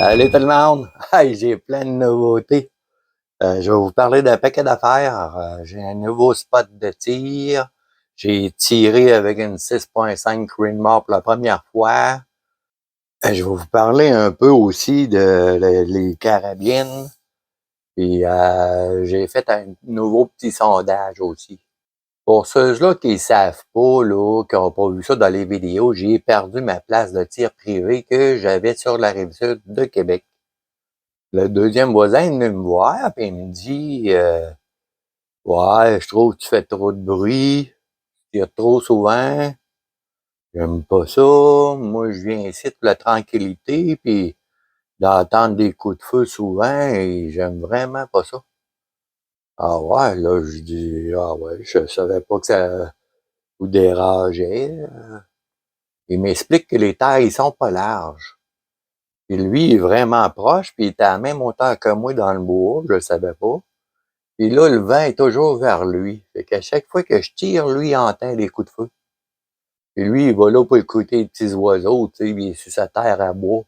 Salut tout le monde! Hey, j'ai plein de nouveautés. Je vais vous parler d'un paquet d'affaires. J'ai un nouveau spot de tir. J'ai tiré avec une 6.5 Creedmoor pour la première fois. Je vais vous parler un peu aussi de les carabines. Puis j'ai fait un nouveau petit sondage aussi. Pour ceux-là qui ne savent pas, là, qui n'ont pas vu ça dans les vidéos, j'ai perdu ma place de tir privé que j'avais sur la rive-sud de Québec. Le deuxième voisin est venu me voir, puis il me dit ouais, je trouve que tu fais trop de bruit, tu tires trop souvent, j'aime pas ça. Moi, je viens ici pour la tranquillité, puis d'entendre des coups de feu souvent, et j'aime vraiment pas ça. Ah ouais, là, je dis ah ouais, je savais pas que ça vous dérangeait. Il m'explique que les terres, ils sont pas larges. Puis lui, il est vraiment proche, puis il était à la même hauteur que moi dans le bois, je le savais pas. Puis là, le vent est toujours vers lui. Fait qu'à chaque fois que je tire, lui, il entend les coups de feu. Puis lui, il va là pour écouter les petits oiseaux, tu sais, il est sur sa terre à bois.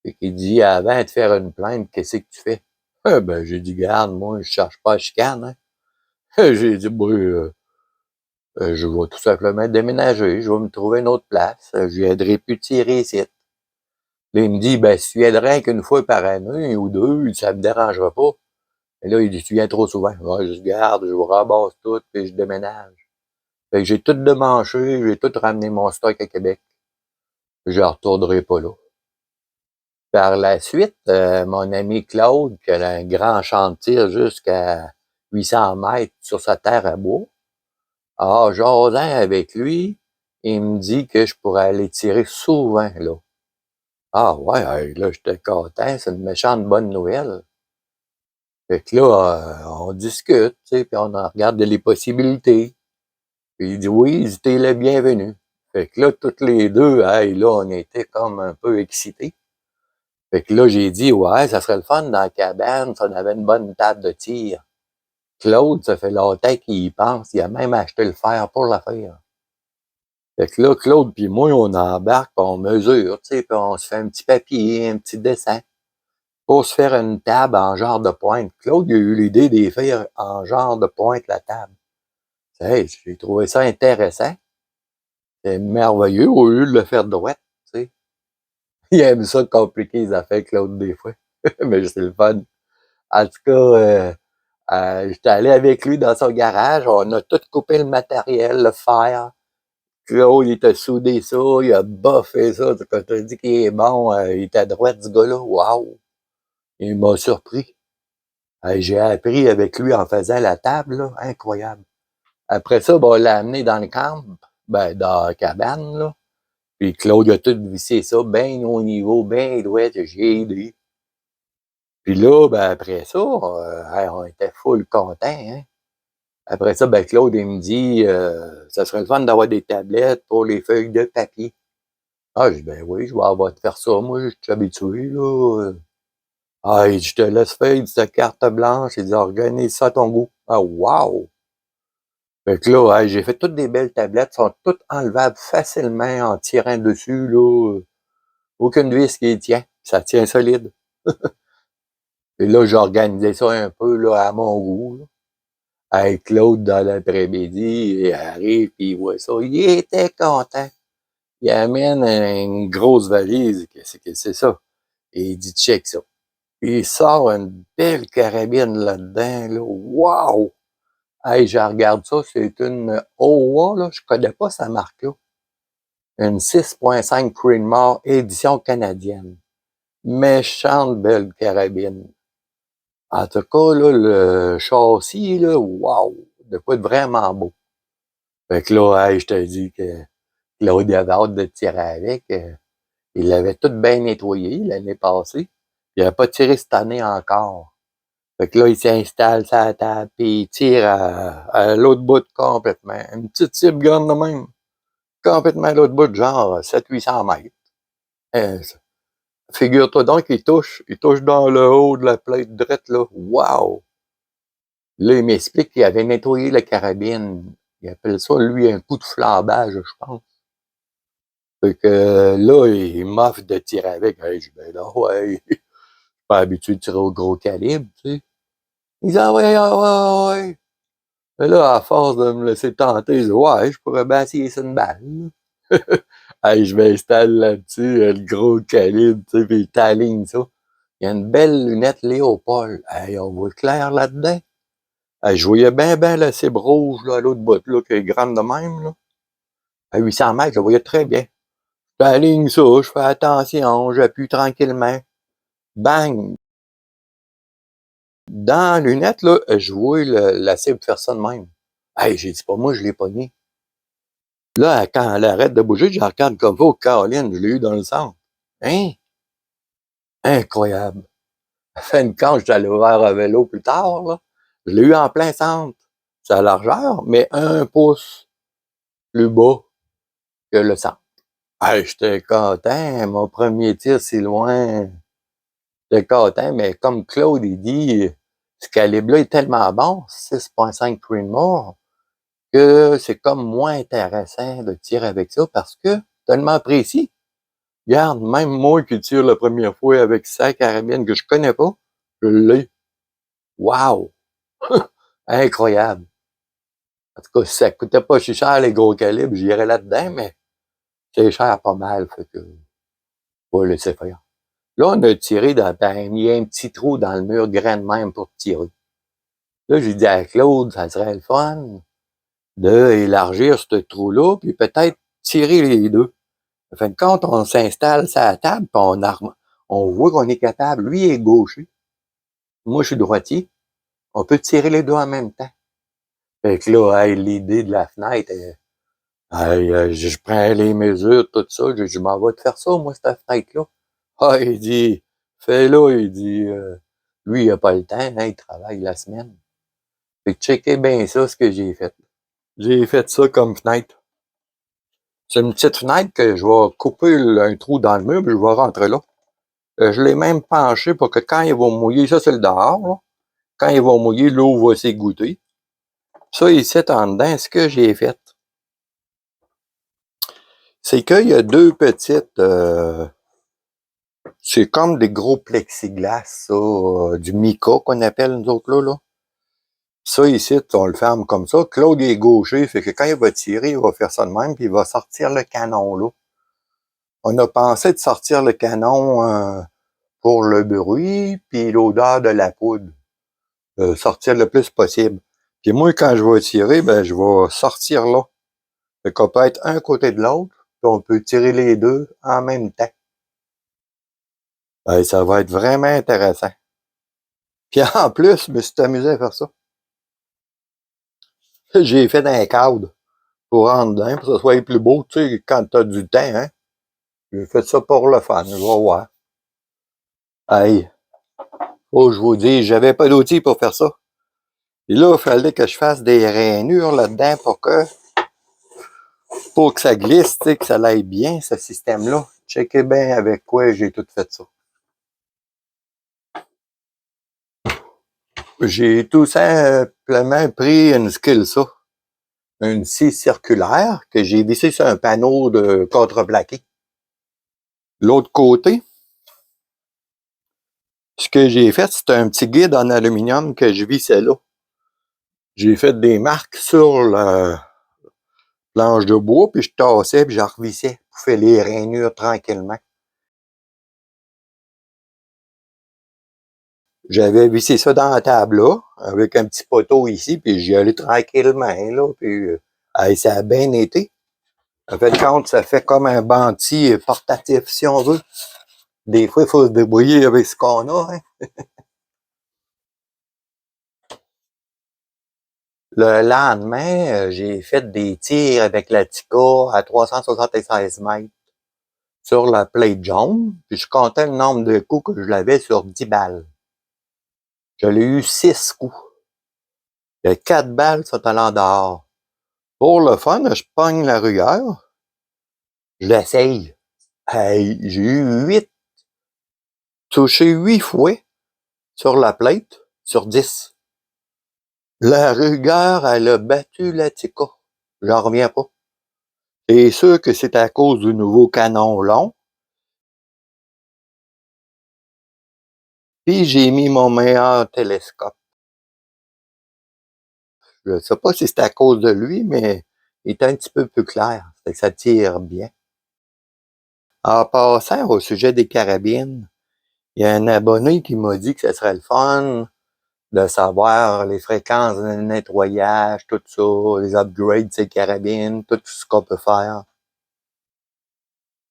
Fait qu'il dit, avant de faire une plainte, qu'est-ce que tu fais? Ben, j'ai dit, garde, moi, je cherche pas à chicane, hein. J'ai dit, ben, je vais tout simplement déménager, je vais me trouver une autre place, je viendrai plus tirer ici. Là, il me dit, ben, si tu viendrais qu'une fois par année ou deux, ça me dérangera pas. Et là, il dit, tu viens trop souvent. Ouais, je garde, je vous ramasse tout, puis je déménage. Fait que j'ai tout démanché, j'ai tout ramené mon stock à Québec. Je retournerai pas là. Par la suite, mon ami Claude, qui a un grand champ de tir jusqu'à 800 mètres sur sa terre à bois, jasant avec lui, il me dit que je pourrais aller tirer souvent là. Ah ouais, hey, là, j'étais content, c'est une méchante bonne nouvelle. Fait que là, on discute, tu sais, puis on en regarde les possibilités. Puis il dit oui, t'es le bienvenu. Fait que là, toutes les deux, hey, là, on était comme un peu excités. Fait que là, j'ai dit, ouais, ça serait le fun dans la cabane si on avait une bonne table de tir. Claude, ça fait longtemps qu'il y pense. Il a même acheté le fer pour la faire. Fait que là, Claude puis moi, on embarque, puis on mesure, tu sais, puis on se fait un petit papier, un petit dessin pour se faire une table en genre de pointe. Claude, il a eu l'idée de faire en genre de pointe la table. Hey, j'ai trouvé ça intéressant. C'est merveilleux au lieu de le faire droit, tu sais. Il aime ça compliquer les affaires, Claude, des fois. Mais c'est le fun. En tout cas, j'étais allé avec lui dans son garage. On a tout coupé le matériel, le fer. Claude, il t'a soudé ça, il a boffé ça. Quand t'as dit qu'il est bon, il était à droite, ce gars-là. Wow! Il m'a surpris. J'ai appris avec lui en faisant la table, là. Incroyable. Après ça, ben, on l'a amené dans le camp, ben, dans la cabane, là. Puis Claude a tout vissé ça, bien au niveau, bien droit, j'ai aidé. Puis là, ben après ça, hey, on était full contents, hein. Après ça, ben Claude, il me dit, ça serait le fun d'avoir des tablettes pour les feuilles de papier. Ah, je dis, ben oui, je vais avoir de faire ça, moi, je suis habitué, là. Ah, il dit, je te laisse faire, il dit, ta carte blanche, il dit, organise ça à ton goût. Ah, wow! Fait que là, hey, j'ai fait toutes des belles tablettes, sont toutes enlevables facilement en tirant dessus, là. Aucune vis qui tient, ça tient solide. Et là, j'ai organisé ça un peu là, à mon goût. Là. Avec Claude dans l'après-midi, il arrive, puis il voit ça. Il était content. Il amène une grosse valise. Qu'est-ce que c'est ça? Et il dit, check ça. Puis il sort une belle carabine là-dedans. Là. Wow! Hey, je regarde ça, c'est une OWA, là. Je connais pas sa marque-là. Une 6.5 Creedmoor édition canadienne. Méchante belle carabine. En tout cas, là, le châssis, là, wow! De quoi de vraiment beau. Fait que là, hey, je te dis que Claude avait hâte de tirer avec. Il l'avait tout bien nettoyé l'année passée. Il n'avait pas tiré cette année encore. Fait que là, il s'installe sur la table, puis il tire à l'autre bout complètement. Une petite cible grande de même. Complètement à l'autre bout, genre 700-800 mètres. Euh, Figure-toi donc qu'il touche dans le haut de la plaque droite, là. Wow! Là, il m'explique qu'il avait nettoyé la carabine. Il appelle ça, lui, un coup de flambage, je pense. Fait que là, il m'offre de tirer avec. Hey, je dis, ben non, ouais, je suis pas habitué de tirer au gros calibre, tu sais. Il dit, ah ouais, ouais. Mais là, à force de me laisser tenter, je dis, ouais, je pourrais bien essayer ça une balle. Hey, je m'installe là-dessus, le gros calibre, tu sais, puis il t'aligne ça. Il y a une belle lunette Léopold. Hey, on voit clair là-dedans. Hey, je voyais bien, bien la cible rouge, là, à l'autre bout, là, qui est grande de même, là. À 800 mètres, je la voyais très bien. J'aligne ça, je fais attention, j'appuie tranquillement. Bang! Dans la lunette, là, je vois la cible faire ça de même. Hey, j'ai dit, pas moi, je l'ai pogné. Là, quand elle arrête de bouger, je regarde comme ça, oh, Caroline, je l'ai eu dans le centre. Hein? Incroyable. Fait une quand j'étais allé vers un vélo plus tard, là, je l'ai eu en plein centre. Sa largeur, mais 1 pouce plus bas que le centre. Hey, j'étais content, mon premier tir si loin. J'étais content, mais comme Claude, il dit, ce calibre-là est tellement bon, 6.5 Creedmoor, que c'est comme moins intéressant de tirer avec ça parce que tellement précis. Regarde, même moi qui tire la première fois avec sa carabine que je connais pas, je l'ai. Wow! Incroyable! En tout cas, si ça coûtait pas si cher les gros calibres, j'irais là-dedans, mais c'est cher pas mal, fait que on va laisser faire. Là, on a tiré il y a un petit trou dans le mur grand de même pour tirer. Là, j'ai dit à Claude, ça serait le fun d'élargir ce trou-là, puis peut-être tirer les deux. En fin de compte, on s'installe sur la table, puis on voit qu'on est capable. Lui est gaucher, moi je suis droitier. On peut tirer les deux en même temps. Fait que là, hey, l'idée de la fenêtre, je prends les mesures, tout ça, je m'en vais te faire ça, moi, cette fenêtre-là. Ah, il dit, fais-le, il dit, lui, il a pas le temps, hein, il travaille la semaine. Fait que checkez bien ça, ce que j'ai fait. J'ai fait ça comme fenêtre. C'est une petite fenêtre que je vais couper un trou dans le mur, puis je vais rentrer là. Je l'ai même penché pour que quand il va mouiller, ça c'est le dehors, là. Quand il va mouiller, l'eau va s'égoutter. Ça, ici, en dedans, ce que j'ai fait, c'est qu'il y a deux petites, c'est comme des gros plexiglas, ça, du mica qu'on appelle nous autres là. Ça, ici, on le ferme comme ça. Claude est gaucher, fait que quand il va tirer, il va faire ça de même, puis il va sortir le canon là. On a pensé de sortir le canon pour le bruit, puis l'odeur de la poudre. Sortir le plus possible. Puis moi, quand je vais tirer, ben je vais sortir là. Fait qu'on peut être un côté de l'autre, puis on peut tirer les deux en même temps. Ben, ça va être vraiment intéressant. Puis en plus, je me suis amusé à faire ça. J'ai fait un cadre pour rentrer dedans, pour que ça soit plus beau, tu sais, quand t'as du temps, hein. J'ai fait ça pour le fun, je vais voir. Hey, oh, je vous dis, j'avais pas d'outils pour faire ça. Et là, il fallait que je fasse des rainures là-dedans pour que ça glisse, tu sais, que ça aille bien, ce système-là. Checkez bien avec quoi j'ai tout fait ça. J'ai tout simplement pris une skill ça. Une scie circulaire que j'ai vissée sur un panneau de contreplaqué. L'autre côté, ce que j'ai fait, c'est un petit guide en aluminium que je vissais là. J'ai fait des marques sur la planche de bois, puis je tassais, puis je revissais pour faire les rainures tranquillement. J'avais vissé ça dans la table là, avec un petit poteau ici, puis j'y allais tranquillement, là, puis ça a bien été. En fait, compte, ça fait comme un banti portatif, si on veut. Des fois, il faut se débrouiller avec ce qu'on a, hein. Le lendemain, j'ai fait des tirs avec la Tikka à 376 mètres sur la plate jaune, puis je comptais le nombre de coups que je l'avais sur 10 balles. Je l'ai eu 6 coups. Il y a 4 balles sont allées en dehors. Pour le fun, je pogne la rugueur, je l'essaye. Hey, j'ai eu 8, touché 8 fois sur la plate, sur 10. La rugueur, elle a battu la Tikka. J'en reviens pas. C'est sûr que c'est à cause du nouveau canon long. Puis j'ai mis mon meilleur télescope. Je ne sais pas si c'est à cause de lui, mais il est un petit peu plus clair. Fait que ça tire bien. En passant au sujet des carabines, il y a un abonné qui m'a dit que ce serait le fun de savoir les fréquences de nettoyage, tout ça, les upgrades de ces carabines, tout ce qu'on peut faire.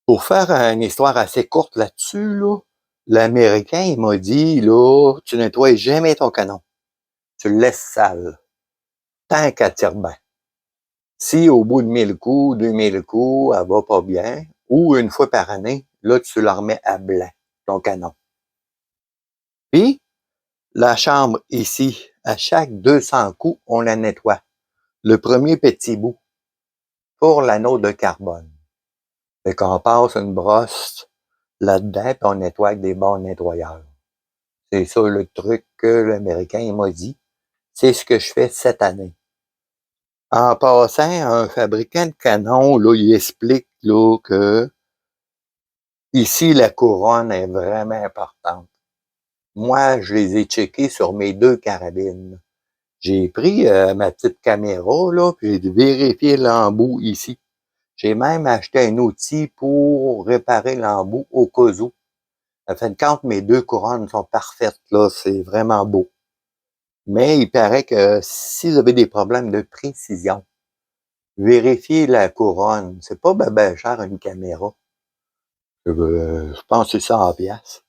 Pour faire une histoire assez courte là-dessus, là, l'Américain, il m'a dit, là, tu nettoies jamais ton canon. Tu le laisses sale. Tant qu'elle tire bien. Si au bout de 1000 coups, 2000 coups, elle va pas bien, ou une fois par année, là, tu la remets à blanc, ton canon. Puis, la chambre ici, à chaque 200 coups, on la nettoie. Le premier petit bout pour l'anneau de carbone. Fait qu'on passe une brosse là-dedans, puis on nettoie avec des bons nettoyeurs. C'est ça le truc que l'Américain m'a dit. C'est ce que je fais cette année. En passant, un fabricant de canons, là, il explique là, que ici, la couronne est vraiment importante. Moi, je les ai checkés sur mes 2 carabines. J'ai pris ma petite caméra, là, puis j'ai vérifié l'embout ici. J'ai même acheté un outil pour réparer l'embout au cas où. En fin de compte, mes 2 couronnes sont parfaites, là, c'est vraiment beau. Mais il paraît que si vous avez des problèmes de précision, vérifiez la couronne. C'est pas ben cher une caméra. Je pense que c'est 100 piastres.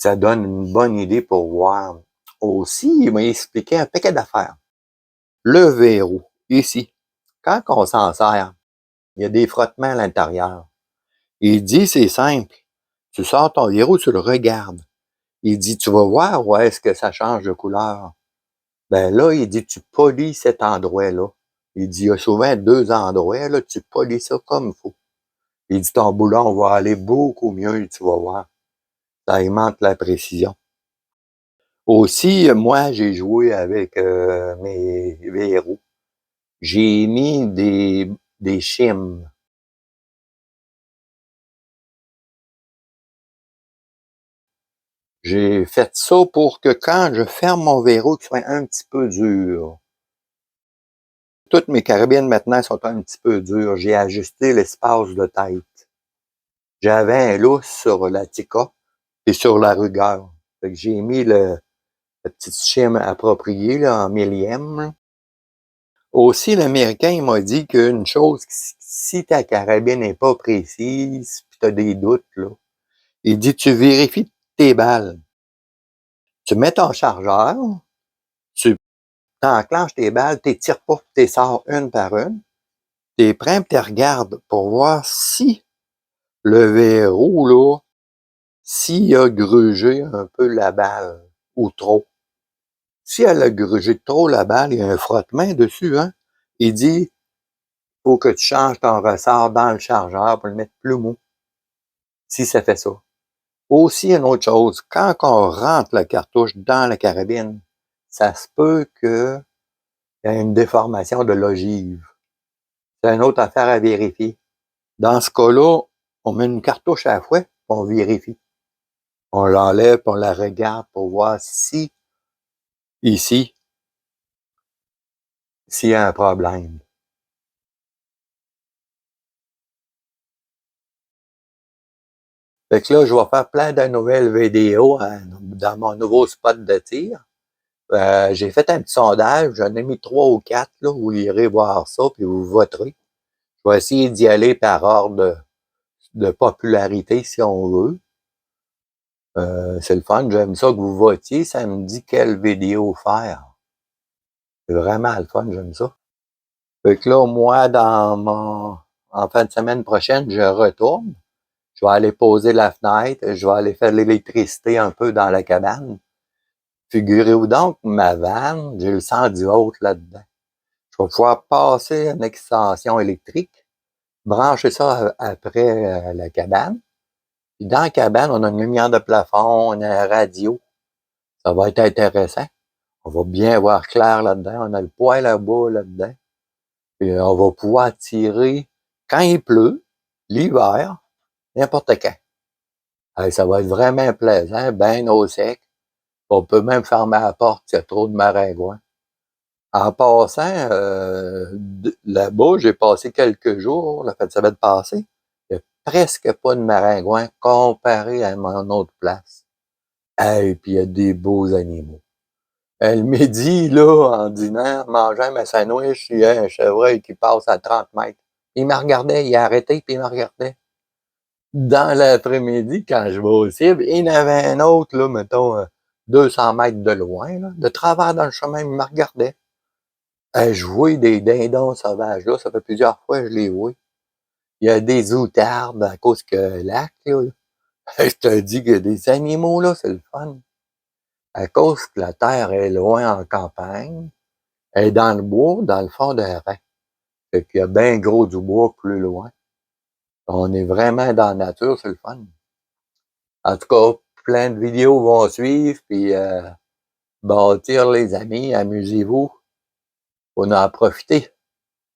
Ça donne une bonne idée pour voir. Aussi, il m'a expliqué un paquet d'affaires. Le verrou, ici, quand on s'en sert, il y a des frottements à l'intérieur. Il dit, c'est simple. Tu sors ton verrou, tu le regardes. Il dit, tu vas voir où est-ce que ça change de couleur. Ben là, il dit, tu polis cet endroit-là. Il dit, il y a souvent 2 endroits, là, tu polis ça comme il faut. Il dit, ton boulon va aller beaucoup mieux, tu vas voir. Ça augmente la précision. Aussi, moi, j'ai joué avec mes verrous. J'ai mis des shims. J'ai fait ça pour que quand je ferme mon verrou, qu'il soit un petit peu dur. Toutes mes carabines maintenant sont un petit peu dures. J'ai ajusté l'espace de tête. J'avais un lousse sur la Tikka et sur la Ruger. Fait que j'ai mis le petit shim approprié là, en millième. Aussi, l'Américain il m'a dit qu'une chose, si ta carabine n'est pas précise, puis tu as des doutes, là, il dit tu vérifies tes balles. Tu mets ton chargeur, tu enclenches tes balles, tu tires pas, tu les sors une par une. Tu les prends, tu regardes pour voir si le verrou, là, s'il a grugé un peu la balle ou trop. Si elle a grugé trop la balle, il y a un frottement dessus, hein. Il dit, faut que tu changes ton ressort dans le chargeur pour le mettre plus mou. Si ça fait ça. Aussi, une autre chose, quand on rentre la cartouche dans la carabine, ça se peut qu'il y ait une déformation de l'ogive. C'est une autre affaire à vérifier. Dans ce cas-là, on met une cartouche à la fois, puis on vérifie. On l'enlève, puis on la regarde pour voir si, ici, s'il y a un problème. Fait que là, je vais faire plein de nouvelles vidéos dans mon nouveau spot de tir. J'ai fait un petit sondage, j'en ai mis 3 ou 4, là, vous irez voir ça, puis vous voterez. Je vais essayer d'y aller par ordre de popularité, si on veut. C'est le fun, j'aime ça que vous votiez, ça me dit quelle vidéo faire. C'est vraiment le fun, j'aime ça. Fait que là, moi, en fin de semaine prochaine, je retourne. Je vais aller poser la fenêtre, je vais aller faire l'électricité un peu dans la cabane. Figurez-vous donc, ma vanne, j'ai le 110 volts là-dedans. Je vais pouvoir passer une extension électrique, brancher ça après la cabane. Puis dans la cabane, on a une lumière de plafond, on a un radio. Ça va être intéressant. On va bien voir clair là-dedans. On a le poêle à bois là-dedans. Puis on va pouvoir tirer quand il pleut, l'hiver, n'importe quand. Hey, ça va être vraiment plaisant, bien au sec. On peut même fermer la porte s'il y a trop de maringouins. En passant, là-bas, j'ai passé quelques jours, la fin de semaine passée. Il n'y a presque pas de maringouins comparé à mon autre place. Et puis il y a des beaux animaux. Le midi, là, en dînant, mangeant ma sandwich, il y a un chevreuil qui passe à 30 mètres. Il me regardait, il a arrêté, puis il me regardait. Dans l'après-midi, quand je vais au cible, il y en avait un autre, là, mettons, 200 mètres de loin, là, de travers dans le chemin, il me regardait. Je vois des dindons sauvages, là, ça fait plusieurs fois que je les vois. Il y a des outardes à cause que le lac, là. Je te dis que des animaux, là, c'est le fun. À cause que la terre est loin en campagne, elle est dans le bois, dans le fond d'un rang. Fait qu'il y a bien gros du bois plus loin. On est vraiment dans la nature, c'est le fun. En tout cas, plein de vidéos vont suivre, puis bâtir les amis, amusez-vous. Faut en profiter.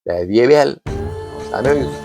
La vie est belle. On s'amuse.